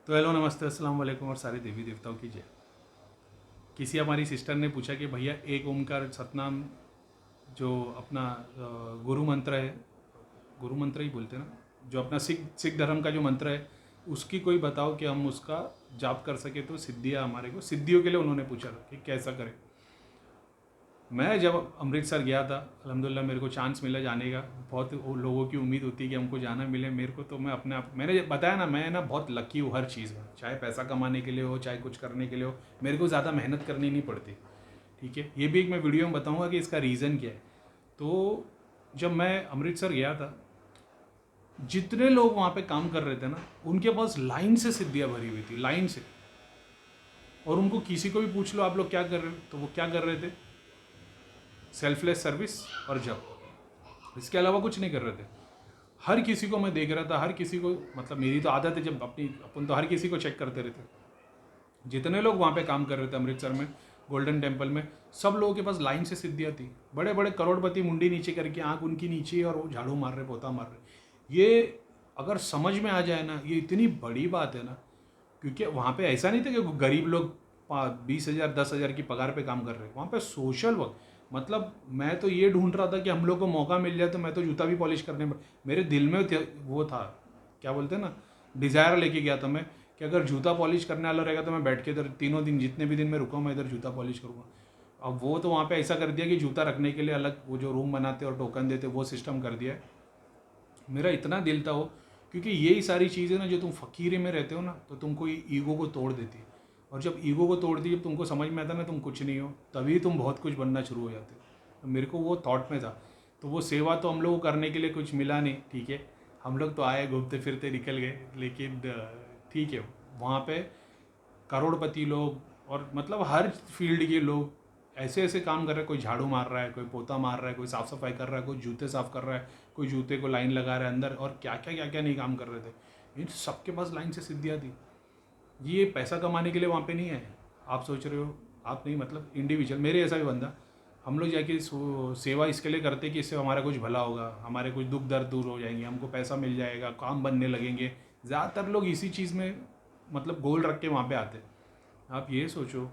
तो हेलो, नमस्ते, अस्सलाम वालेकुम और सारे देवी देवताओं की जय। किसी हमारी सिस्टर ने पूछा कि भैया एक ओमकार सतनाम जो अपना गुरु मंत्र है, गुरु मंत्र ही बोलते हैं ना, जो अपना सिख सिख धर्म का जो मंत्र है, उसकी कोई बताओ कि हम उसका जाप कर सके तो सिद्धियाँ हमारे को, सिद्धियों के लिए उन्होंने पूछा था कि कैसा करें। मैं जब अमृतसर गया था, अल्हम्दुलिल्लाह मेरे को चांस मिला जाने का। बहुत लोगों की उम्मीद होती है कि हमको जाना मिले, मेरे को तो मैं अपने आप, मैंने बताया ना, मैं ना बहुत लकी हूँ हर चीज़ में, चाहे पैसा कमाने के लिए हो, चाहे कुछ करने के लिए हो, मेरे को ज़्यादा मेहनत करनी नहीं पड़ती। ठीक है, ये भी एक मैं वीडियो में बताऊँगा कि इसका रीज़न क्या है। तो जब मैं अमृतसर गया था, जितने लोग वहाँ पे काम कर रहे थे ना, उनके पास लाइन से सिद्धियाँ भरी हुई थी, लाइन से। और उनको किसी को भी पूछ लो आप लोग क्या कर रहे हो, तो वो क्या कर रहे थे, सेल्फलेस सर्विस और जब, इसके अलावा कुछ नहीं कर रहे थे। हर किसी को मैं देख रहा था, हर किसी को, मतलब मेरी तो आदत है, जब अपनी अपन तो हर किसी को चेक करते रहते। जितने लोग वहाँ पे काम कर रहे थे अमृतसर में, गोल्डन टेम्पल में, सब लोगों के पास लाइन से सिद्धियाँ थी। बड़े बड़े करोड़पति मुंडी नीचे करके, आंख उनकी नीचे, और वो झाड़ू मार रहे, पोता मार रहे। ये अगर समझ में आ जाए ना, ये इतनी बड़ी बात है ना। क्योंकि वहाँ पे ऐसा नहीं था कि गरीब लोग 20,000 10,000 की पगार पे काम कर रहे हैं। वहाँ पे सोशल वर्क, मतलब मैं तो ये ढूंढ रहा था कि हम लोग को मौका मिल जाए तो मैं तो जूता भी पॉलिश करने में, मेरे दिल में वो था, क्या बोलते हैं ना, डिज़ायर लेके गया था मैं, कि अगर जूता पॉलिश करने वाला रहेगा तो मैं बैठ के इधर तीनों दिन, जितने भी दिन मैं रुका मैं इधर जूता पॉलिश करूँगा। अब वो तो वहाँ पे ऐसा कर दिया कि जूता रखने के लिए अलग वो जो रूम बनाते और टोकन देते, वो सिस्टम कर दिया है। मेरा इतना दिल था वो, क्योंकि यही सारी चीज़ें ना, जो तुम फ़कीरी में रहते हो ना, तो तुमको ये ईगो को तोड़ देती है। और जब ईगो को तोड़ दी, जब तुमको समझ में आता ना तुम कुछ नहीं हो, तभी तुम बहुत कुछ बनना शुरू हो जाते हो। तो मेरे को वो थॉट में था। तो वो सेवा तो हम लोग को करने के लिए कुछ मिला नहीं, ठीक है, हम लोग तो आए, घूमते फिरते निकल गए, लेकिन ठीक है, वहाँ पे करोड़पति लोग और मतलब हर फील्ड के लोग ऐसे ऐसे काम कर रहे हैं। कोई झाड़ू मार रहा है, कोई पोता मार रहा है, कोई साफ़ सफाई कर रहा है, कोई जूते साफ़ कर रहा है, कोई जूते को लाइन लगा रहा है अंदर, और क्या क्या नहीं काम कर रहे थे। इन सबके पास लाइन से सिद्धियाँ थी। ये पैसा कमाने के लिए वहाँ पे नहीं है। आप सोच रहे हो, आप नहीं, मतलब इंडिविजुअल, मेरे ऐसा भी बंदा, हम लोग जाके सेवा इसके लिए करते कि इससे हमारा कुछ भला होगा, हमारे कुछ दुख दर्द दूर हो जाएंगे, हमको पैसा मिल जाएगा, काम बनने लगेंगे। ज़्यादातर लोग इसी चीज़ में मतलब गोल रख के वहाँ पे आते। आप ये सोचो,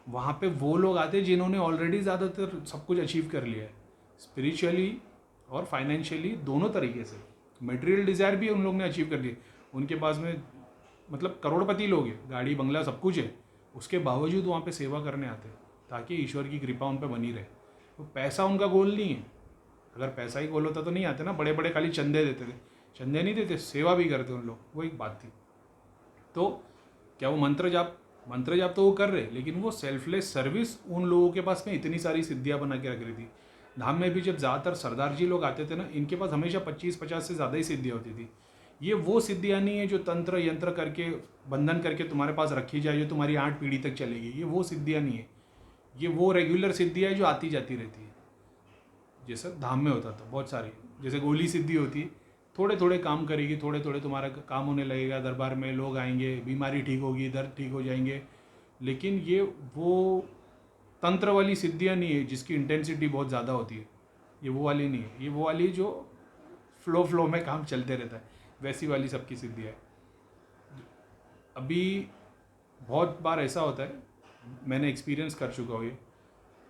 वहाँ पे वो लोग आते हैं जिन्होंने ऑलरेडी ज़्यादातर सब कुछ अचीव कर लिया है, स्पिरिचुअली और फाइनेंशियली, दोनों तरीके से। मटेरियल डिज़ायर भी उन लोग ने अचीव कर लिया। उनके पास में मतलब करोड़पति लोग हैं, गाड़ी बंगला सब कुछ है, उसके बावजूद वहाँ पे सेवा करने आते हैं ताकि ईश्वर की कृपा उन पर बनी रहे। तो पैसा उनका गोल नहीं है। अगर पैसा ही गोल होता तो नहीं आते ना, बड़े बड़े खाली चंदे देते थे, चंदे नहीं देते, सेवा भी करते उन लोग, वो एक बात थी। तो क्या वो मंत्र जाप तो वो कर रहे, लेकिन वो सेल्फलेस सर्विस उन लोगों के पास में इतनी सारी सिद्धियाँ बना के रख रही थी। धाम में भी जब ज़्यादातर सरदार जी लोग आते थे ना, इनके पास हमेशा 25-50 से ज़्यादा ही सिद्धियाँ होती थी। ये वो सिद्धियाँ नहीं है जो तंत्र यंत्र करके बंधन करके तुम्हारे पास रखी जाए, जो तुम्हारी 8 पीढ़ी तक चलेगी। ये वो सिद्धियाँ नहीं है। ये वो रेगुलर सिद्धियाँ है जो आती जाती रहती है, जैसे धाम में होता था बहुत सारी। जैसे गोली सिद्धि होती है, थोड़े थोड़े काम करेगी, थोड़े थोड़े तुम्हारा काम होने लगेगा, दरबार में लोग आएंगे, बीमारी ठीक होगी, दर्द ठीक हो जाएंगे। लेकिन ये वो तंत्र वाली सिद्धियाँ नहीं है जिसकी इंटेंसिटी बहुत ज़्यादा होती है। ये वो वाली नहीं है, ये वो वाली जो फ्लो में काम चलते रहता है, वैसी वाली सबकी सिद्धियाँ है। अभी बहुत बार ऐसा होता है, मैंने एक्सपीरियंस कर चुका हूँ ये,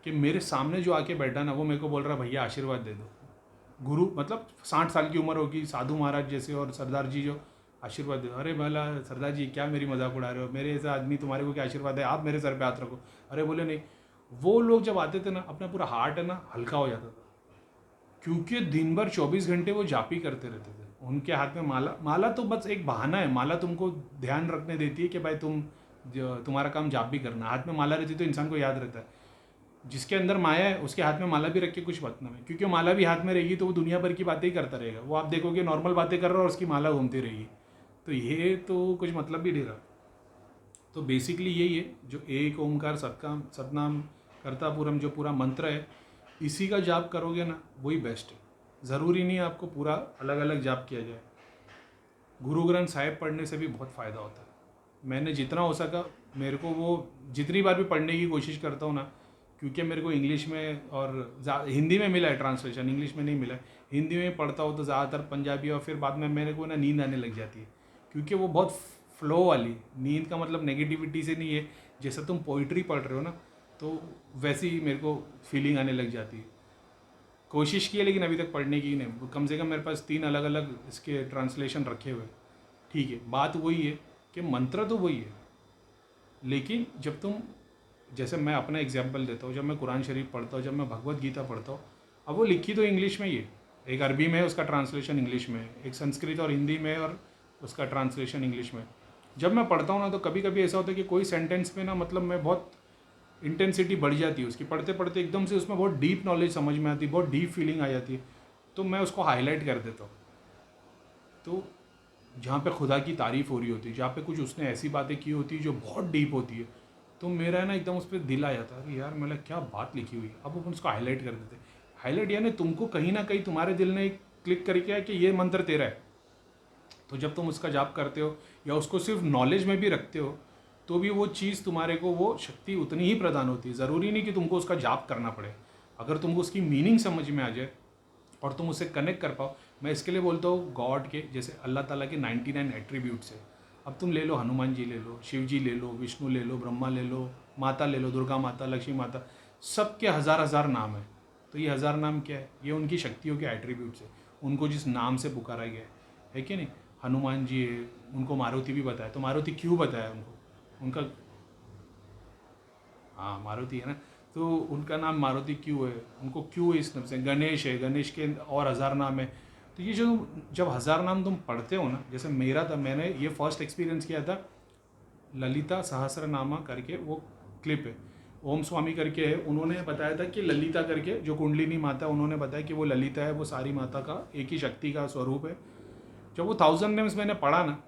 कि मेरे सामने जो आके बैठा ना, वो मेरे को बोल रहा भैया आशीर्वाद दे दो। गुरु मतलब 60 साल की उम्र होगी, साधु महाराज जैसे, और सरदार जी जो आशीर्वाद दे। अरे भला सरदार जी, क्या मेरी मजाक उड़ा रहे हो, मेरे ऐसा आदमी, तुम्हारे को क्या आशीर्वाद है, आप मेरे सर पे हाथ रखो। अरे बोले नहीं। वो लोग जब आते थे ना, अपना पूरा हार्ट है ना हल्का हो जाता था, क्योंकि दिन भर 24 घंटे वो जाप ही करते रहते थे। उनके हाथ में माला, माला तो बस एक बहाना है। माला तुमको ध्यान रखने देती है कि भाई तुम्हारा काम जाप भी करना। हाथ में माला रहती तो इंसान को याद रहता है। जिसके अंदर माया है उसके हाथ में माला भी रख के कुछ मतलब है, क्योंकि माला भी हाथ में रहेगी तो वो दुनिया भर की बातें ही करता रहेगा। वो आप देखोगे नॉर्मल बातें कर रहा है और उसकी माला घूमती रहेगी, तो ये तो कुछ मतलब भी नहीं रहा। तो बेसिकली यही है, जो एक ओमकार सतकाम सतनाम कर्तापुरम जो पूरा मंत्र है, इसी का जाप करोगे ना, वही बेस्ट है। ज़रूरी नहीं है आपको पूरा अलग अलग जाप किया जाए। गुरु ग्रंथ साहिब पढ़ने से भी बहुत फ़ायदा होता है। मैंने जितना हो सका, मेरे को वो जितनी बार भी पढ़ने की कोशिश करता हूँ ना, क्योंकि मेरे को इंग्लिश में और हिंदी में मिला है ट्रांसलेशन, इंग्लिश में नहीं मिला है। हिंदी में पढ़ता हूँ तो ज़्यादातर पंजाबी, और फिर बाद में मेरे को ना नींद आने लग जाती है, क्योंकि वो बहुत फ्लो वाली नींद का मतलब नेगेटिविटी से नहीं है, जैसे तुम पोइट्री पढ़ रहे हो ना तो वैसी ही मेरे को फीलिंग आने लग जाती है। कोशिश की है लेकिन अभी तक पढ़ने की नहीं, कम से कम मेरे पास 3 अलग अलग इसके ट्रांसलेशन रखे हुए। ठीक है, बात वही है कि मंत्र तो वही है, लेकिन जब तुम, जैसे मैं अपना एग्जाम्पल देता हूँ, जब मैं कुरान शरीफ पढ़ता हूँ, जब मैं भगवत गीता पढ़ता हूँ, अब वो लिखी तो इंग्लिश में ही है, एक अरबी में है उसका ट्रांसलेशन इंग्लिश में है, एक संस्कृत और हिंदी में और उसका ट्रांसलेशन इंग्लिश में। जब मैं पढ़ता हूँ ना तो कभी कभी ऐसा होता है कि कोई सेंटेंस में ना मतलब मैं बहुत इंटेंसिटी बढ़ जाती है उसकी, पढ़ते पढ़ते एकदम से उसमें बहुत डीप नॉलेज समझ में आती है, बहुत डीप फीलिंग आ जाती है, तो मैं उसको हाईलाइट कर देता हूँ। तो जहाँ पे खुदा की तारीफ़ हो रही होती है, जहाँ पे कुछ उसने ऐसी बातें की होती है जो बहुत डीप होती है, तो मेरा ना एकदम उस पर दिल आ जाता है, अरे यार मतलब क्या बात लिखी हुई है, अब अपन उसको हाईलाइट कर देते। हाईलाइट यानी तुमको कहीं ना कहीं तुम्हारे दिल ने क्लिक करके है कि ये मंत्र तेरा है, तो जब तुम उसका जाप करते हो या उसको सिर्फ नॉलेज में भी रखते हो तो भी वो चीज़ तुम्हारे को वो शक्ति उतनी ही प्रदान होती है। ज़रूरी नहीं कि तुमको उसका जाप करना पड़े, अगर तुमको उसकी मीनिंग समझ में आ जाए और तुम उससे कनेक्ट कर पाओ। मैं इसके लिए बोलता हूँ गॉड के जैसे अल्लाह ताला के 99 एट्रीब्यूट्स है। अब तुम ले लो, हनुमान जी ले लो, शिव जी ले लो, विष्णु ले लो, ब्रह्मा ले लो, माता ले लो, दुर्गा माता, लक्ष्मी माता, सबके हज़ार हज़ार नाम है। तो ये हज़ार नाम क्या है? ये उनकी शक्तियों के एट्रीब्यूट्स है, उनको जिस नाम से पुकारा गया है कि नहीं। हनुमान जी है, उनको मारुति भी बताया, तो मारुति क्यों बताया उनको? उनका, हाँ मारुति है ना, तो उनका नाम मारुति क्यों है, उनको क्यों इस नाम से। गणेश है, गणेश के और हज़ार नाम है। तो ये जो जब हज़ार नाम तुम पढ़ते हो ना, जैसे मेरा था, मैंने ये फर्स्ट एक्सपीरियंस किया था ललिता सहस्रनामा करके, वो क्लिप है, ओम स्वामी करके है, उन्होंने बताया था कि ललिता करके जो कुंडलिनी माता, उन्होंने बताया कि वो ललिता है, वो सारी माता का एक ही शक्ति का स्वरूप है। जब वो 1000 नेम्स मैंने पढ़ा ना,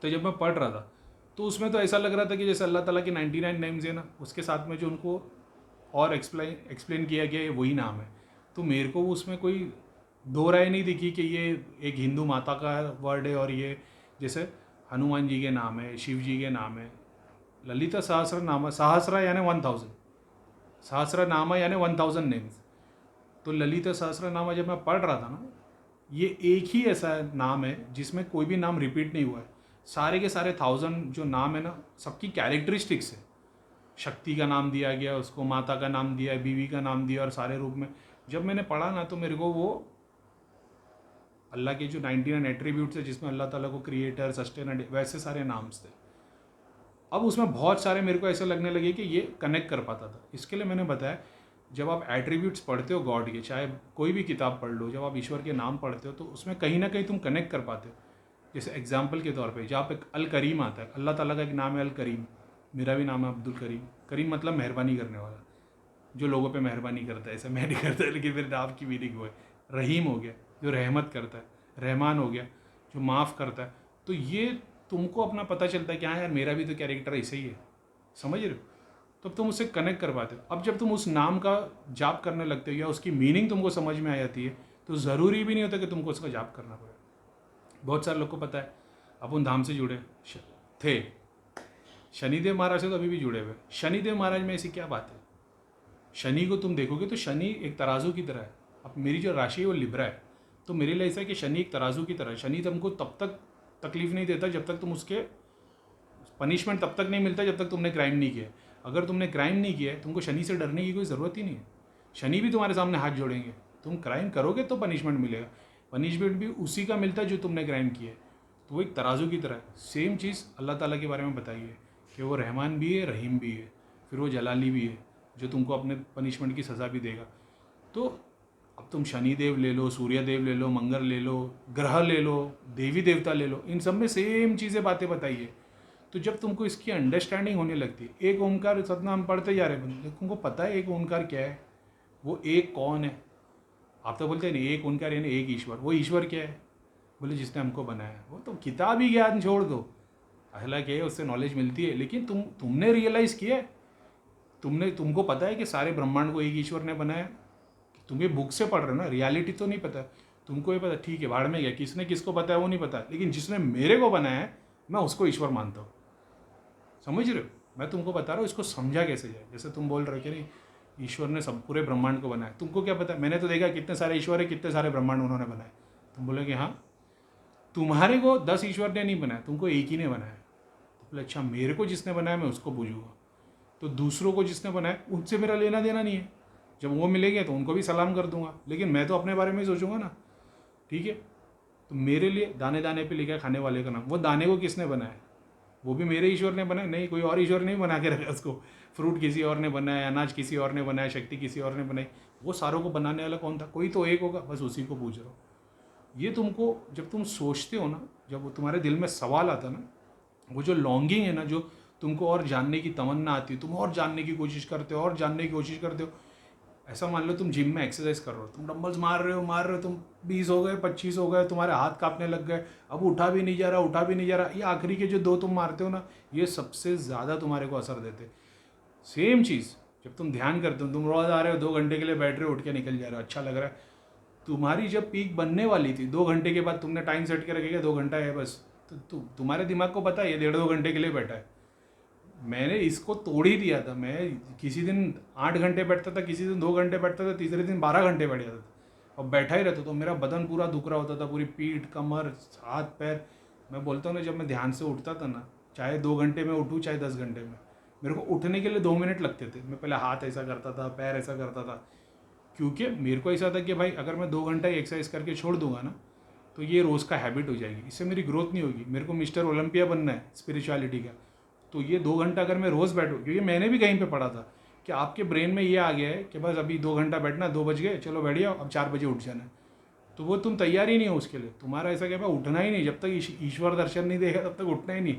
तो जब मैं पढ़ रहा था तो उसमें तो ऐसा लग रहा था कि जैसे अल्लाह ताला के 99 नेम्स है ना, उसके साथ में जो उनको और एक्सप्लेन किया गया है वही नाम है। तो मेरे को उसमें कोई दो राय नहीं दिखी कि ये एक हिंदू माता का वर्ड है और ये जैसे हनुमान जी के नाम है, शिव जी के नाम है। ललिता सहस्र नामा, सहस्रा यानी 1000, सहस्र नामा यानी 1000 नेम्स। तो ललिता सहस्र नामा जब मैं पढ़ रहा था ना, ये एक ही ऐसा नाम है जिसमें कोई भी नाम रिपीट नहीं हुआ है। सारे के सारे 1000 जो नाम है ना, सबकी कैरेक्टरिस्टिक्स है। शक्ति का नाम दिया गया उसको, माता का नाम दिया, बीवी का नाम दिया, और सारे रूप में जब मैंने पढ़ा ना तो मेरे को वो अल्लाह के जो 99 एट्रीब्यूट्स है जिसमें अल्लाह ताला को क्रिएटर, सस्टेनर, वैसे सारे नाम्स थे। अब उसमें बहुत सारे मेरे को ऐसे लगने लगे कि ये कनेक्ट कर पाता था। इसके लिए मैंने बताया, जब आप एट्रीब्यूट्स पढ़ते हो गॉड के, चाहे कोई भी किताब पढ़ लो, जब आप ईश्वर के नाम पढ़ते हो तो उसमें कहीं ना कहीं तुम कनेक्ट कर पाते हो। जैसे एग्जाम्पल के तौर पे जहाँ पे अल करीम आता है, अल्लाह ताला का एक नाम है अल करीम, मेरा भी नाम है अब्दुल करीम। करीम मतलब मेहरबानी करने वाला, जो लोगों पे मेहरबानी करता है। ऐसा मैं नहीं करता लेकिन मेरे नाम की मीनिंग वो है। रहीम हो गया जो रहमत करता है, रहमान हो गया जो माफ़ करता है। तो ये तुमको अपना पता चलता है कि हाँ यार मेरा भी तो कैरेक्टर ऐसे ही है, समझ रहे हो? तब तुम उससे कनेक्ट कर पाते हो। अब जब तुम उस नाम का जाप करने लगते हो या उसकी मीनिंग तुमको समझ में आ जाती है, तो ज़रूरी भी नहीं होता कि तुमको उसका जाप करना पड़े। बहुत सारे लोग को पता है, अपन धाम से जुड़े थे, शनिदेव महाराज से तो अभी भी जुड़े हुए। शनिदेव महाराज में ऐसी क्या बात है? शनि को तुम देखोगे तो शनि एक तराजू की तरह है। अब मेरी जो राशि है वो लिब्रा है, तो मेरे लिए ऐसा है कि शनि एक तराजू की तरह है। शनि तुमको तब तक तकलीफ नहीं देता जब तक तुम उसके पनिशमेंट तब तक नहीं मिलता जब तक तुमने क्राइम नहीं किया। अगर तुमने क्राइम नहीं किया है, तुमको शनि से डरने की कोई ज़रूरत ही नहीं है। शनि भी तुम्हारे सामने हाथ जोड़ेंगे, तुम क्राइम करोगे तो पनिशमेंट मिलेगा, पनिशमेंट भी उसी का मिलता है जो तुमने क्राइम किया है। तो वो एक तराजू की तरह है। सेम चीज़ अल्लाह ताला के बारे में बताई है कि वो रहमान भी है, रहीम भी है, फिर वो जलाली भी है जो तुमको अपने पनिशमेंट की सज़ा भी देगा। तो अब तुम शनिदेव ले लो, सूर्यदेव ले लो, मंगल ले लो, ग्रह ले लो, देवी देवता ले लो, इन सब में सेम चीज़ें बातें बताई है। तो जब तुमको इसकी अंडरस्टैंडिंग होने लगती है, एक ओंकार सतनाम पढ़ते जा रहे बंदे, तुमको पता है एक ओंकार क्या है, वो एक कौन है। आप तो बोलते हैं नहीं एक ओंकार यानी एक ईश्वर, वो ईश्वर क्या है? बोले जिसने हमको बनाया। वो तो किताबी ज्ञान छोड़ दो, हालांकि उससे नॉलेज मिलती है, लेकिन तुमने रियलाइज़ किया है, तुमको पता है कि सारे ब्रह्मांड को एक ईश्वर ने बनाया। तुम ये बुक से पढ़ रहे हो ना, रियलिटी तो नहीं पता। तुमको ये पता, ठीक है भाड़ में गया, किसने किसको बताया वो नहीं पता, लेकिन जिसने मेरे को बनाया है मैं उसको ईश्वर मानता हूँ। समझ रहे हो? मैं तुमको बता रहा हूँ इसको समझा कैसे जाए। जैसे तुम बोल रहे हो कि नहीं ईश्वर ने सब पूरे ब्रह्मांड को बनाया, तुमको क्या पता? मैंने तो देखा कितने सारे ईश्वर है, कितने सारे ब्रह्मांड उन्होंने बनाए। तुम बोलोगे हाँ, तुम्हारे को 10 ईश्वर ने नहीं बनाया, तुमको एक ही ने बनाया। बोले अच्छा मेरे को जिसने बनाया मैं उसको पूछूंगा, तो दूसरों को जिसने बनाया उनसे मेरा लेना देना नहीं है। जब वो मिलेंगे तो उनको भी सलाम कर दूंगा, लेकिन मैं तो अपने बारे में ही सोचूंगा ना। ठीक है, तो मेरे लिए दाने दाने पे लिखा है खाने वाले का नाम, वो दाने को किसने बनाया? वो भी मेरे ईश्वर ने बनाया? नहीं, कोई और ईश्वर नहीं बना के रखा उसको। फ्रूट किसी और ने बनाया, अनाज किसी और ने बनाया, शक्ति किसी और ने बनाई। वो सारों को बनाने वाला कौन था? कोई तो एक होगा, बस उसी को पूछ रहा हूँ। ये तुमको जब तुम सोचते हो ना, जब वो तुम्हारे दिल में सवाल आता ना, वो जो लॉन्गिंग है ना, जो तुमको और जानने की तमन्ना आती है, तुम और जानने की कोशिश करते हो, और जानने की कोशिश करते हो। ऐसा मान लो तुम जिम में एक्सरसाइज कर रहे हो, तुम डंबल्स मार रहे हो, तुम 20 हो गए, 25 हो गए, तुम्हारे हाथ कांपने लग गए, अब उठा भी नहीं जा रहा। ये आखिरी के जो 2 तुम मारते हो ना, ये सबसे ज़्यादा तुम्हारे को असर देते। सेम चीज़ जब तुम ध्यान करते हो, तुम रोज़ आ रहे हो, 2 घंटे के लिए बैठ रहे हो, उठ के निकल जा रहे हो, अच्छा लग रहा है। तुम्हारी जब पीक बनने वाली थी 2 घंटे के बाद, तुमने टाइम सेट के रखेगा 2 घंटा है बस, तो तुम्हारे दिमाग को पता है ये 1.5-2 घंटे के लिए बैठा है। मैंने इसको तोड़ ही दिया था। मैं किसी दिन 8 घंटे बैठता था, किसी दिन 2 घंटे बैठता था, तीसरे दिन 12 घंटे बैठ जाता था और बैठा ही रहता। तो मेरा बदन पूरा दुख रहा होता था, पूरी पीठ, कमर, हाथ, पैर। मैं बोलता हूँ ना, जब मैं ध्यान से उठता था ना, चाहे 2 घंटे में उठूँ चाहे 10 घंटे में, मेरे को उठने के लिए 2 मिनट लगते थे। मैं पहले हाथ ऐसा करता था, पैर ऐसा करता था, क्योंकि मेरे को ऐसा था कि भाई अगर मैं 2 घंटा एक्सरसाइज करके छोड़ दूंगा ना, तो ये रोज़ का हैबिट हो जाएगी, इससे मेरी ग्रोथ नहीं होगी। मेरे को मिस्टर ओलंपिया बनना है स्पिरिचुअलिटी का, तो ये 2 घंटा अगर मैं रोज़ बैठूँ, क्योंकि मैंने भी कहीं पे पढ़ा था कि आपके ब्रेन में ये आ गया है कि बस अभी 2 घंटा बैठना, 2 बज गए, चलो बैठ जाओ, अब 4 बजे उठ जाना है। तो वो तुम तैयार ही नहीं हो उसके लिए। तुम्हारा ऐसा क्या, उठना ही नहीं, जब तक ईश्वर दर्शन नहीं देगा तब तक उठना ही नहीं।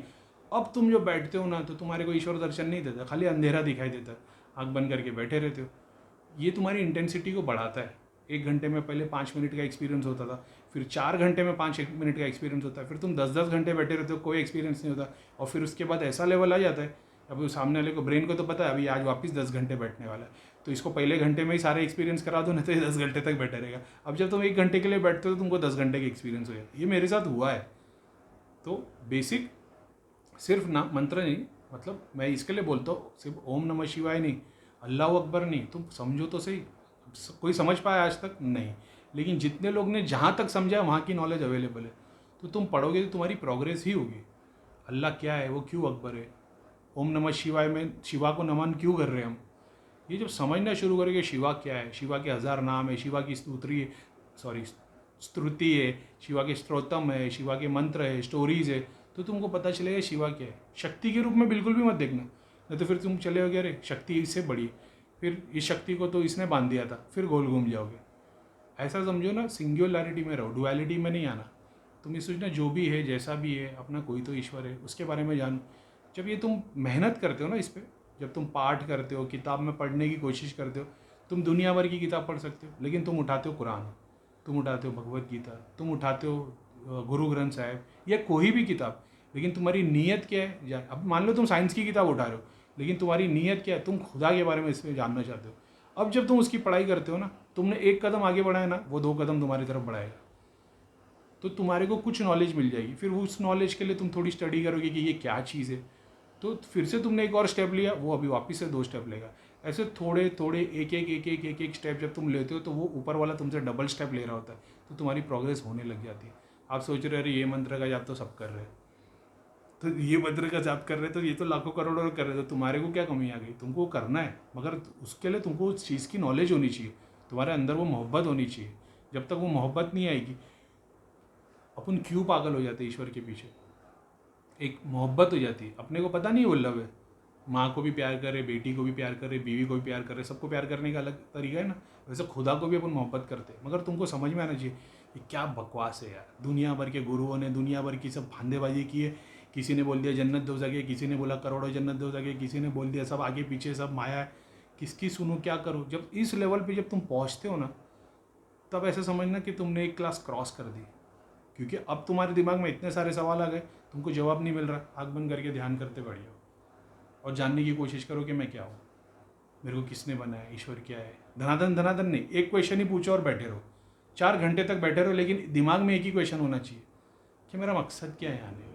अब तुम जो बैठते हो ना, तो तुम्हारे को ईश्वर दर्शन नहीं देता, खाली अंधेरा दिखाई देता है, आँख बंद करके बैठे रहते हो। ये तुम्हारी इंटेंसिटी को बढ़ाता है। 1 घंटे में पहले 5 मिनट का एक्सपीरियंस होता था, फिर 4 घंटे में 5 मिनट का एक्सपीरियंस होता है, फिर तुम 10-10 घंटे बैठे रहते हो, कोई एक्सपीरियंस नहीं होता। और फिर उसके बाद ऐसा लेवल आ जाता है, अभी सामने वाले को, ब्रेन को तो पता है अभी आज वापस 10 घंटे बैठने वाला है, तो इसको पहले घंटे में ही सारे एक्सपीरियंस करा दो, नहीं तो ये 10 घंटे तक बैठा रहेगा। अब जब तुम 1 घंटे के लिए बैठते हो तो तुमको 10 घंटे का एक्सपीरियंस हो जाता है। ये मेरे साथ हुआ है। तो बेसिक सिर्फ ना मंत्र नहीं, मतलब मैं इसके लिए बोलता हूँ, सिर्फ ओम नमः शिवाय नहीं, अल्लाह अकबर नहीं, तुम समझो तो सही। कोई समझ पाया आज तक? नहीं, लेकिन जितने लोग ने जहाँ तक समझा वहाँ की नॉलेज अवेलेबल है, तो तुम पढ़ोगे तो तुम्हारी प्रोग्रेस ही होगी। अल्लाह क्या है, वो क्यों अकबर है, ओम नमः शिवाय में शिवा को नमन क्यों कर रहे हैं हम, ये जब समझना शुरू करेंगे, शिवा क्या है, शिवा के 1000 नाम है, शिवा की स्तुति है, शिवा के स्त्रोतम है, शिवा के मंत्र है, स्टोरीज है, तो तुमको पता चलेगा शिवा क्या है। शक्ति के रूप में बिल्कुल भी मत देखना, नहीं तो फिर तुम चले हो, अरे शक्ति इससे बड़ी, फिर इस शक्ति को तो इसने बांध दिया था, फिर गोल घूम जाओगे। ऐसा समझो ना, सिंगुलैरिटी में रहो, डुअलिटी में नहीं आना। तुम ये सोचना जो भी है, जैसा भी है, अपना कोई तो ईश्वर है, उसके बारे में जानो। जब ये तुम मेहनत करते हो ना इस पर, जब तुम पाठ करते हो, किताब में पढ़ने की कोशिश करते हो, तुम दुनिया भर की किताब पढ़ सकते हो, लेकिन तुम उठाते हो कुरान, तुम उठाते हो भगवत गीता, तुम उठाते हो गुरु ग्रंथ साहिब, या कोई भी किताब, लेकिन तुम्हारी नीयत क्या है। अब मान लो तुम साइंस की किताब उठा रहे हो, लेकिन तुम्हारी नीयत क्या है, तुम खुदा के बारे में इसमें जानना चाहते हो। अब जब तुम उसकी पढ़ाई करते हो ना, तुमने 1 कदम आगे बढ़ाया ना, वो 2 कदम तुम्हारी तरफ बढ़ाएगा, तो तुम्हारे को कुछ नॉलेज मिल जाएगी। फिर उस नॉलेज के लिए तुम थोड़ी स्टडी करोगे कि ये क्या चीज़ है, तो फिर से तुमने एक और स्टेप लिया, वो अभी वापस से 2 स्टेप लेगा। ऐसे थोड़े थोड़े एक स्टेप जब तुम लेते हो, तो वो ऊपर वाला तुमसे डबल स्टेप ले रहा होता है, तो तुम्हारी प्रोग्रेस होने लग जाती है। आप सोच रहे अरे ये मंत्र का जाप तो सब कर रहे हैं, तो ये मंत्र का जाप कर रहे हैं, तो ये तो लाखों करोड़ों कर रहे हैं, तो तुम्हारे को क्या कमी आ गई? तुमको करना है, मगर उसके लिए तुमको उस चीज़ की नॉलेज होनी चाहिए, तुम्हारे अंदर वो मोहब्बत होनी चाहिए। जब तक वो मोहब्बत नहीं आएगी, अपन क्यों पागल हो जाते हैं ईश्वर के पीछे, एक मोहब्बत हो जाती है। अपने को पता नहीं वो लव है, माँ को भी प्यार करे, बेटी को भी प्यार करे, बीवी को भी प्यार करे, सबको प्यार करने का अलग तरीका है ना, वैसे खुदा को भी अपन मोहब्बत करते हैं। मगर तुमको समझ में आना चाहिए कि क्या बकवास है यार, दुनिया भर के गुरुओं ने दुनिया भर की सब फांदेबाजी की है। किसी ने बोल दिया जन्नत दो जगह, किसी ने बोला करोड़ों जन्नत दो जगह, किसी ने बोल दिया सब आगे पीछे सब माया है, किसकी सुनूँ क्या करूँ। जब इस लेवल पे जब तुम पहुँचते हो ना, तब ऐसे समझना कि तुमने एक क्लास क्रॉस कर दी, क्योंकि अब तुम्हारे दिमाग में इतने सारे सवाल आ गए, तुमको जवाब नहीं मिल रहा। आँख बंद करके ध्यान करते बढ़िया और जानने की कोशिश करो कि मैं क्या हूँ, मेरे को किसने बनाया, ईश्वर क्या है। धनाधन धनाधन नहीं, एक क्वेश्चन ही पूछो और बैठे रहो, 4 घंटे तक बैठे रहो, लेकिन दिमाग में एक ही क्वेश्चन होना चाहिए कि मेरा मकसद क्या है आने का।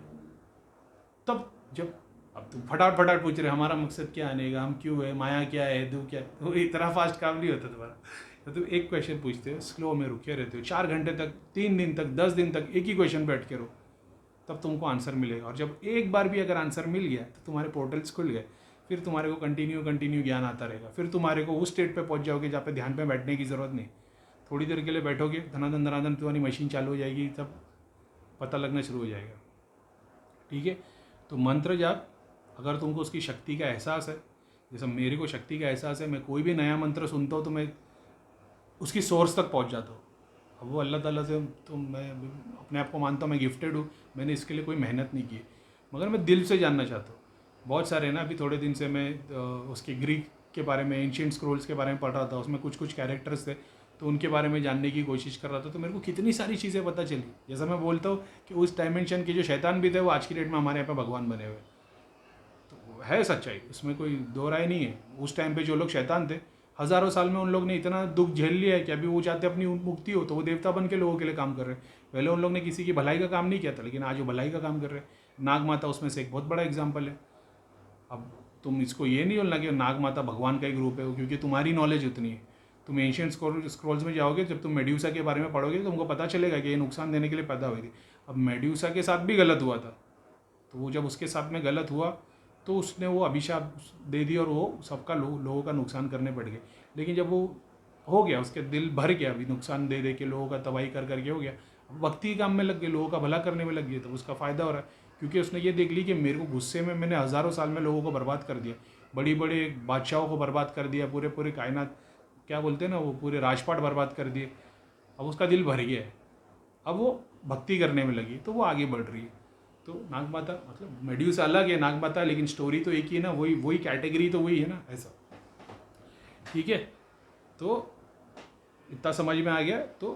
तब जब अब तुम फटाफट फटाफट पूछ रहे हमारा मकसद क्या आने का, हम क्यों है, माया क्या है, दुख क्या है, तो इतना फास्ट काम नहीं होता तुम्हारा। तो तुम एक क्वेश्चन पूछते हो, स्लो में रुके रहते हो 4 घंटे तक, 3 दिन तक, 10 दिन तक एक ही क्वेश्चन बैठ के रहो, तब तुमको आंसर मिलेगा। और जब एक बार भी अगर आंसर मिल गया तो तुम्हारे पोर्टल्स खुल गए, फिर तुम्हारे को कंटिन्यू ज्ञान आता रहेगा। फिर तुम्हारे को उस स्टेट पे पहुंच जाओगे जहाँ पे ध्यान पे बैठने की ज़रूरत नहीं, थोड़ी देर के लिए बैठोगे, धनाधन धनाधन तुम्हारी मशीन चालू हो जाएगी, तब पता लगना शुरू हो जाएगा। ठीक है, तो मंत्र जाप अगर तुमको उसकी शक्ति का एहसास है, जैसे मेरे को शक्ति का एहसास है, मैं कोई भी नया मंत्र सुनता हूँ तो मैं उसकी सोर्स तक पहुँच जाता हूँ। अब वो अल्लाह ताला से, तो मैं अपने आप को मानता हूँ मैं गिफ्टेड हूँ, मैंने इसके लिए कोई मेहनत नहीं की, मगर मैं दिल से जानना चाहता हूँ। बहुत सारे ना, अभी थोड़े दिन से मैं उसके ग्रीक के बारे में, एंशिएंट स्क्रोल्स के बारे में पढ़ रहा था, उसमें कुछ कुछ कैरेक्टर्स थे, तो उनके बारे में जानने की कोशिश कर रहा था, तो मेरे को कितनी सारी चीज़ें पता चली। जैसा मैं बोलता हूँ कि उस डायमेंशन के जो शैतान भी थे वो आज की डेट में हमारे यहाँ पे भगवान बने हुए, तो है सच्चाई, उसमें कोई दो राय नहीं है। उस टाइम पे जो लोग शैतान थे, हज़ारों साल में उन लोग ने इतना दुख झेल लिया है कि अभी वो चाहते अपनी मुक्ति हो, तो वो देवता बन के लोगों के लिए काम कर रहे हैं। पहले उन लोग ने किसी की भलाई का काम नहीं किया था, लेकिन आज वो भलाई का काम कर रहे हैं। नाग माता उसमें से एक बहुत बड़ा एग्जाम्पल है। अब तुम इसको ये नहीं बोलना कि नाग माता भगवान का एक रूप है, क्योंकि तुम्हारी नॉलेज उतनी है। तुम एंशिएंट स्क्रॉल्स में जाओगे, जब तुम मेड्यूसा के बारे में पढ़ोगे तो तुमको पता चलेगा कि ये नुकसान देने के लिए पैदा हुई थी। अब मेड्यूसा के साथ भी गलत हुआ था, तो वो जब उसके साथ में गलत हुआ तो उसने वो अभिशाप दे दी और वो सबका लोगों का नुकसान करने पड़ गए। लेकिन जब वो हो गया, उसके दिल भर गया, अभी नुकसान दे दे के लोगों का तबाही कर करके हो गया, भक्ति काम में लग गए, लोगों का भला करने में लग गए, तो उसका फ़ायदा हो रहा है। क्योंकि उसने ये देख ली कि मेरे को गुस्से में मैंने हज़ारों साल में लोगों को बर्बाद कर दिया, बड़ी बड़े बादशाहों को बर्बाद कर दिया, पूरे पूरे कायनात, क्या बोलते हैं ना, वो पूरे राजपाट बर्बाद कर दिए। अब उसका दिल भर गया है, अब वो भक्ति करने में लगी, तो वो आगे बढ़ रही है। तो नाग माता मतलब मेड्यूसा अलग है, नाग माता, लेकिन स्टोरी तो एक ही है ना, वही वही कैटेगरी तो वही है ना, ऐसा। ठीक है, तो इतना समझ में आ गया। तो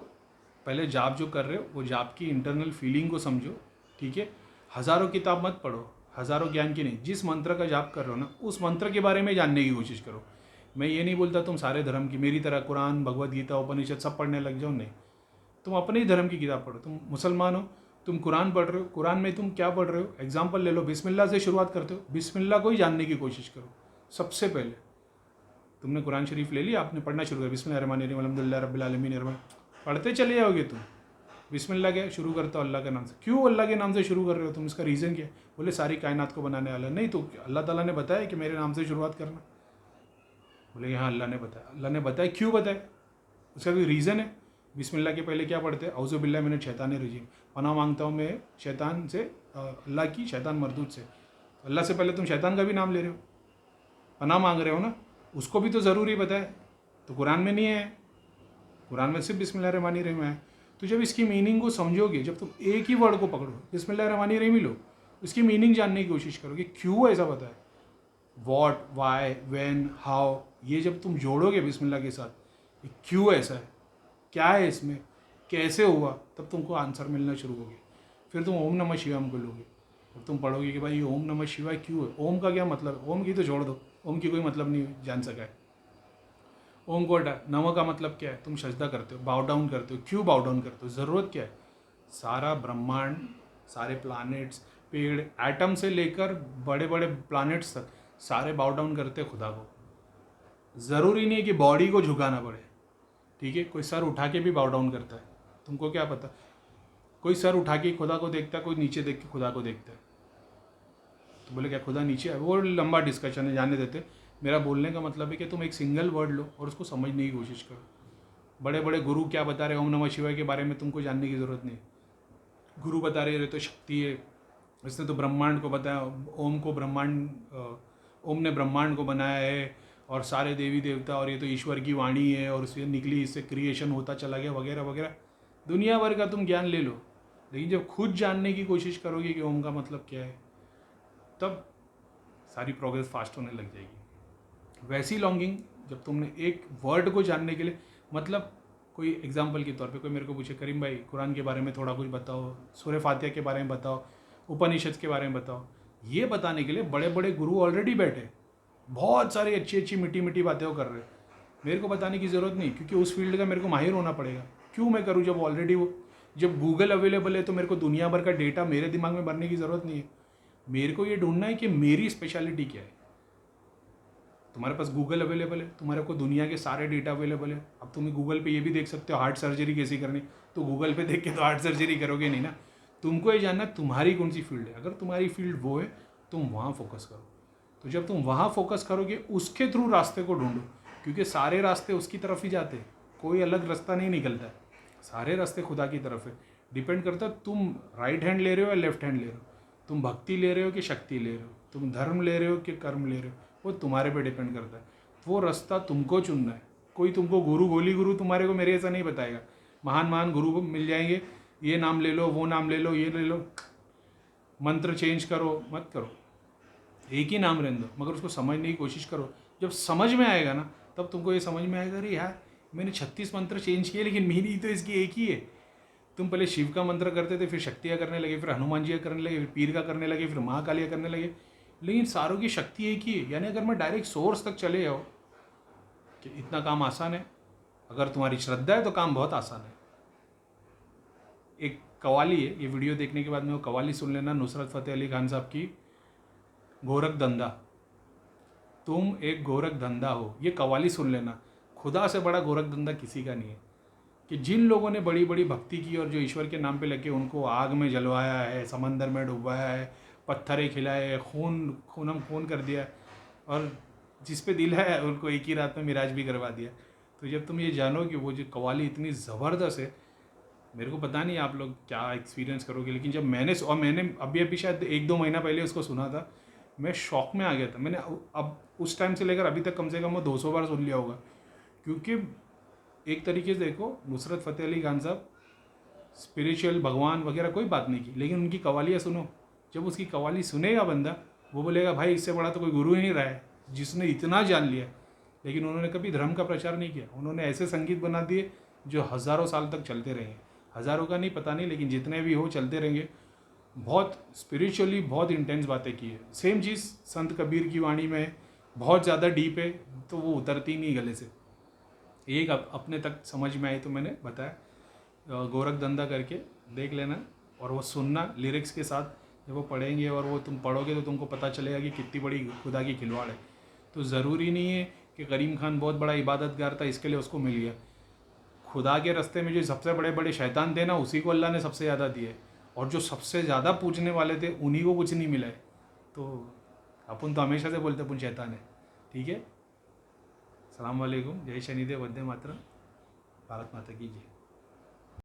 पहले जाप जो कर रहे हो, वो जाप की इंटरनल फीलिंग को समझो। ठीक है, हज़ारों किताब मत पढ़ो, हज़ारों ज्ञान की नहीं, जिस मंत्र का जाप कर रहे हो ना, उस मंत्र के बारे में जानने की कोशिश करो। मैं ये नहीं बोलता तुम सारे धर्म की मेरी तरह कुरान, भगवद गीता, उपनिषद सब पढ़ने लग जाओ, नहीं। तुम अपने ही धर्म की किताब पढ़ो। तुम मुसलमान हो, तुम कुरान पढ़ रहे हो, कुरान में तुम क्या पढ़ रहे हो, एग्जाम्पल ले लो, बिस्मिल्लाह से शुरुआत करते हो, बिस्मिल्लाह को ही जानने की कोशिश करो। सबसे पहले तुमने कुरान शरीफ ले लिया, आपने पढ़ना शुरू किया, बिस्मिल्लाहिर्रहमानिर्रहीम अल्हम्दुलिल्लाह रब्बिल आलमीन, पढ़ते चले जाओगे तुम। बिस्मिल्लाह क्या शुरू करते हो, अल्लाह के नाम से। क्यों अल्लाह के नाम से शुरू कर रहे हो तुम, इसका रीज़न क्या है? बोले सारी कायनात को बनाने वाला। नहीं, तो अल्लाह ताला ने बताया कि मेरे नाम से शुरुआत करना। बोले कि हाँ अल्लाह ने बताया। अल्लाह ने बताया, क्यों बताया, उसका कोई रीज़न है? बिस्मिल्लाह के पहले क्या पढ़ते हैं, औज़ु बिल्लाहि मिनश शैतानिर रजीम, पनाह मांगता हूँ मैं शैतान से, अल्लाह की शैतान मरदूद से। अल्लाह से पहले तुम शैतान का भी नाम ले रहे हो, पनाह मांग रहे हो ना, उसको भी तो ज़रूरी बताया। तो कुरान में नहीं है, कुरान में सिर्फ बिस्मिल्लाहिर्रहमानिर्रहीम है। तो जब इसकी मीनिंग को समझोगे, जब तुम एक ही वर्ड को पकड़ो, बिस्मिल्लाहिर्रहमानिर्रहीम ही लो, उसकी मीनिंग जानने की कोशिश करोगे, क्यों ऐसा बताया, वॉट, वाई, व्हेन, हाउ, ये जब तुम जोड़ोगे बिस्मिल्लाह के साथ, ये क्यों ऐसा है, क्या है इसमें, कैसे हुआ, तब तुमको आंसर मिलना शुरू होगी। फिर तुम ओम नमः शिवाय को लोगे, अब तुम पढ़ोगे कि भाई ये ओम नमः शिवाय क्यों है, ओम का क्या मतलब है, ओम की तो छोड़ दो, ओम की कोई मतलब नहीं जान सका है। ओम को हटा, नमः का मतलब क्या है, तुम सजदा करते हो, बाउ डाउन करते हो, क्यों बाउ डाउन करते हो, ज़रूरत क्या है। सारा ब्रह्मांड, सारे प्लैनेट्स, पेड़, एटम से लेकर बड़े बड़े प्लैनेट्स तक सारे बाउ डाउन करते हैं खुदा को। ज़रूरी नहीं है कि बॉडी को झुकाना पड़े। ठीक है, कोई सर उठा के भी बाउ डाउन करता है, तुमको क्या पता, कोई सर उठा के खुदा को देखता है, कोई नीचे देख के खुदा को देखता है। तो बोले क्या खुदा नीचे है, वो लंबा डिस्कशन है, जाने देते। मेरा बोलने का मतलब है कि तुम एक सिंगल वर्ड लो और उसको समझने की कोशिश करो। बड़े बड़े गुरु क्या बता रहे हैं ओम नमः शिवाय के बारे में, तुमको जानने की ज़रूरत नहीं। गुरु बता रहे तो शक्ति है, इसने तो ब्रह्मांड को बताया, ओम को ब्रह्मांड, ओम ने ब्रह्मांड को बनाया है और सारे देवी देवता, और ये तो ईश्वर की वाणी है और उससे निकली, इससे क्रिएशन होता चला गया, वगैरह वगैरह। दुनिया भर का तुम ज्ञान ले लो, लेकिन जब खुद जानने की कोशिश करोगे कि ओम का मतलब क्या है, तब सारी प्रोग्रेस फास्ट होने लग जाएगी। वैसी लॉन्गिंग जब तुमने एक वर्ड को जानने के लिए, मतलब कोई एग्जाम्पल के तौर पे कोई मेरे को पूछे, करीम भाई कुरान के बारे में थोड़ा कुछ बताओ, सूरह फातिहा के बारे में बताओ, उपनिषद के बारे में बताओ, ये बताने के लिए बड़े बड़े गुरु ऑलरेडी बैठे, बहुत सारी अच्छी अच्छी मीठी मीठी बातें वो कर रहे हैं। मेरे को बताने की ज़रूरत नहीं, क्योंकि उस फील्ड का मेरे को माहिर होना पड़ेगा। क्यों मैं करूँ जब ऑलरेडी वो, जब गूगल अवेलेबल है तो मेरे को दुनिया भर का डेटा मेरे दिमाग में भरने की ज़रूरत नहीं है। मेरे को ये ढूंढना है कि मेरी स्पेशलिटी क्या है। तुम्हारे पास गूगल अवेलेबल है, तुम्हारे को दुनिया के सारे डेटा अवेलेबल है। अब तुम्हें गूगल पे ये भी देख सकते हो हार्ट सर्जरी कैसी करनी, तो गूगल पे देख के तो हार्ट सर्जरी करोगे नहीं ना। तुमको ये जानना है तुम्हारी कौन सी फील्ड है। अगर तुम्हारी फील्ड वो है तुम वहाँ फोकस करो। तो जब तुम वहाँ फोकस करोगे उसके थ्रू रास्ते को ढूंढो, क्योंकि सारे रास्ते उसकी तरफ ही जाते हैं, कोई अलग रास्ता नहीं निकलता है, सारे रास्ते खुदा की तरफ है। डिपेंड करता है तुम राइट हैंड ले रहे हो या लेफ्ट हैंड ले रहे हो, तुम भक्ति ले रहे हो कि शक्ति ले रहे हो, तुम धर्म ले रहे हो कि कर्म ले रहे हो, वो तुम्हारे पे डिपेंड करता है। वो रास्ता तुमको चुनना है। कोई तुमको गुरु गोली गुरु तुम्हारे को मेरे ऐसा नहीं बताएगा। महान महान गुरु मिल जाएंगे, ये नाम ले लो, वो नाम ले लो, ये ले लो, मंत्र चेंज करो, मत करो, एक ही नाम रहने दो, मगर उसको समझने की कोशिश करो। जब समझ में आएगा ना तब तुमको ये समझ में आएगा, अरे यार मैंने 36 मंत्र चेंज किए लेकिन मेरी तो इसकी एक ही है। तुम पहले शिव का मंत्र करते थे, फिर शक्तियाँ करने लगे, फिर हनुमान जी का करने लगे, फिर पीर का करने लगे, फिर महाकालिया करने लगे, लेकिन सारों की शक्ति एक ही है। यानी अगर मैं डायरेक्ट सोर्स तक चले जाओ कि इतना काम आसान है, अगर तुम्हारी श्रद्धा है तो काम बहुत आसान है। एक कवाली है, ये वीडियो देखने के बाद में वो कवाली सुन लेना, नुसरत फ़तेह अली खान साहब की, गोरख धंधा। तुम एक गोरख धंधा हो, ये कवाली सुन लेना। खुदा से बड़ा गोरख धंधा किसी का नहीं है। कि जिन लोगों ने बड़ी बड़ी भक्ति की और जो ईश्वर के नाम पे लगे उनको आग में जलवाया है, समंदर में डुबाया है, पत्थरें खिलाए, खून कर दिया, और जिस पे दिल है उनको एक ही रात में मिराज भी करवा दिया। तो जब तुम ये जानो कि वो जो कवाली इतनी ज़बरदस्त है, मेरे को पता नहीं आप लोग क्या एक्सपीरियंस करोगे, लेकिन जब मैंने अभी शायद 1-2 महीना पहले उसको सुना था, मैं शॉक में आ गया था। मैंने अब उस टाइम से लेकर अभी तक कम से कम वो 200 बार सुन लिया होगा। क्योंकि एक तरीके से देखो, नुसरत फ़तेह अली खान साहब स्पिरिचुअल भगवान वगैरह कोई बात नहीं की, लेकिन उनकी कवालियाँ सुनो। जब उसकी कवाली सुनेगा बंदा, वो बोलेगा भाई इससे बड़ा तो कोई गुरु ही नहीं रहा है जिसने इतना जान लिया। लेकिन उन्होंने कभी धर्म का प्रचार नहीं किया, उन्होंने ऐसे संगीत बना दिए जो हज़ारों साल तक चलते रहेंगे। हज़ारों का नहीं पता नहीं, लेकिन जितने भी हो चलते रहेंगे। बहुत स्पिरिचुअली बहुत इंटेंस बातें की है। सेम चीज़ संत कबीर की वाणी में है, बहुत ज़्यादा डीप है तो वो उतरती नहीं गले से। एक अपने तक समझ में आई तो मैंने बताया। गोरख धंधा करके देख लेना और वो सुनना लिरिक्स के साथ। जब वो पढ़ेंगे और वो तुम पढ़ोगे तो तुमको पता चलेगा कि कितनी बड़ी खुदा की खिलवाड़ है। तो ज़रूरी नहीं है कि करीम खान बहुत बड़ा इबादतगार था इसके लिए उसको मिल गया। खुदा के रास्ते में जो सबसे बड़े बड़े शैतान थे ना, उसी को अल्लाह ने सबसे ज़्यादा दिए, और जो सबसे ज़्यादा पूजने वाले थे उन्हीं को कुछ नहीं मिला है। तो अपन तो हमेशा से बोलते अपन शैतान है। ठीक है, अस्सलाम वालेकुम, जय शनिदेव, वंदे मातरम, भारत माता की जय।